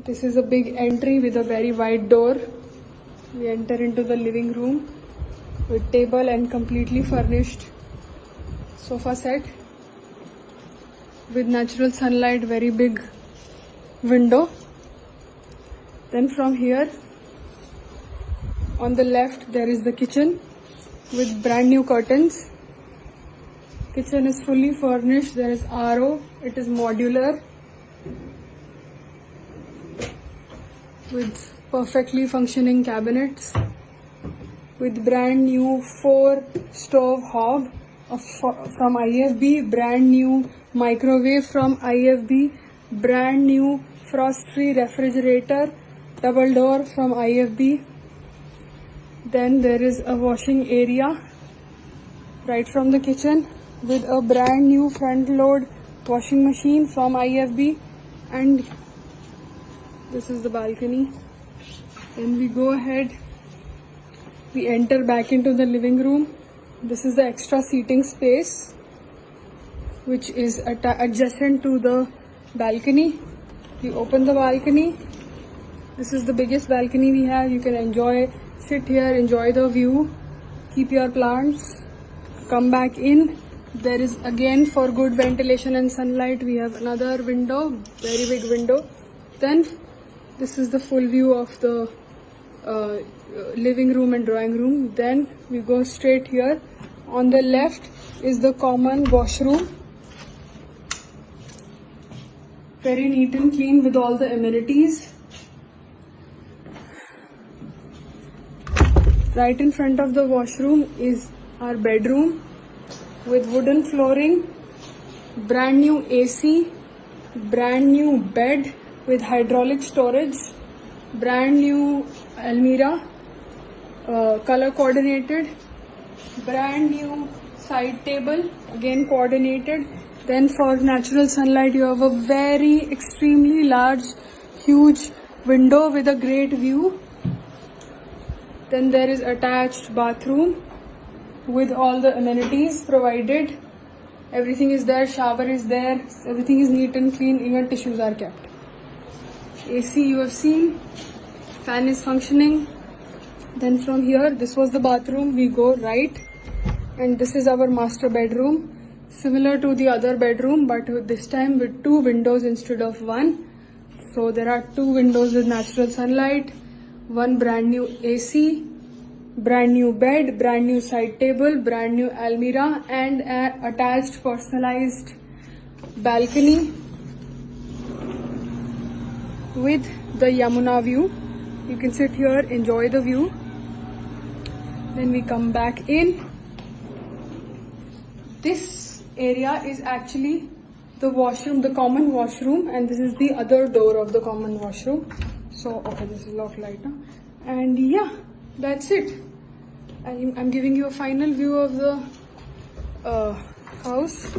This is a big entry with a very wide door. We enter into the living room with table and completely furnished sofa set with natural sunlight, very big window. Then from here on the left there is the kitchen with brand new curtains. Kitchen is fully furnished. There is RO. It is modular with perfectly functioning cabinets, with brand new 4-stove hob from IFB, brand new microwave from IFB, brand new frost-free refrigerator, double door from IFB. Then there is a washing area right from the kitchen with a brand new front load washing machine from IFB, and this is the balcony. Then we go ahead, we enter back into the living room. This is the extra seating space which is adjacent to the balcony. We open the balcony. This is the biggest balcony we have. You can sit here, enjoy the view, keep your plants, come back in. There is again, for good ventilation and sunlight, we have another window, very big window. Then this is the full view of the living room and drawing room. Then we go straight here. On the left is the common washroom, very neat and clean with all the amenities. Right in front of the washroom is our bedroom with wooden flooring, brand new AC, brand new bed with hydraulic storage, brand new almirah, color coordinated, brand new side table, again coordinated. Then for natural sunlight you have a very extremely large, huge window with a great view. Then there is attached bathroom with all the amenities provided. Everything is there, shower is there, everything is neat and clean, even tissues are kept. AC you have seen, fan is functioning. Then from here, this was the bathroom, we go right, and this is our master bedroom, similar to the other bedroom but this time with 2 windows instead of 1. So there are 2 windows with natural sunlight, 1 brand new AC, brand new bed, brand new side table, brand new almirah, and an attached personalized balcony with the Yamuna view. You can sit here, enjoy the view. Then we come back in. This area is actually the washroom, the common washroom, and this is the other door of the common washroom. So okay, this is lock light now. And yeah, that's it. I'm giving you a final view of the house.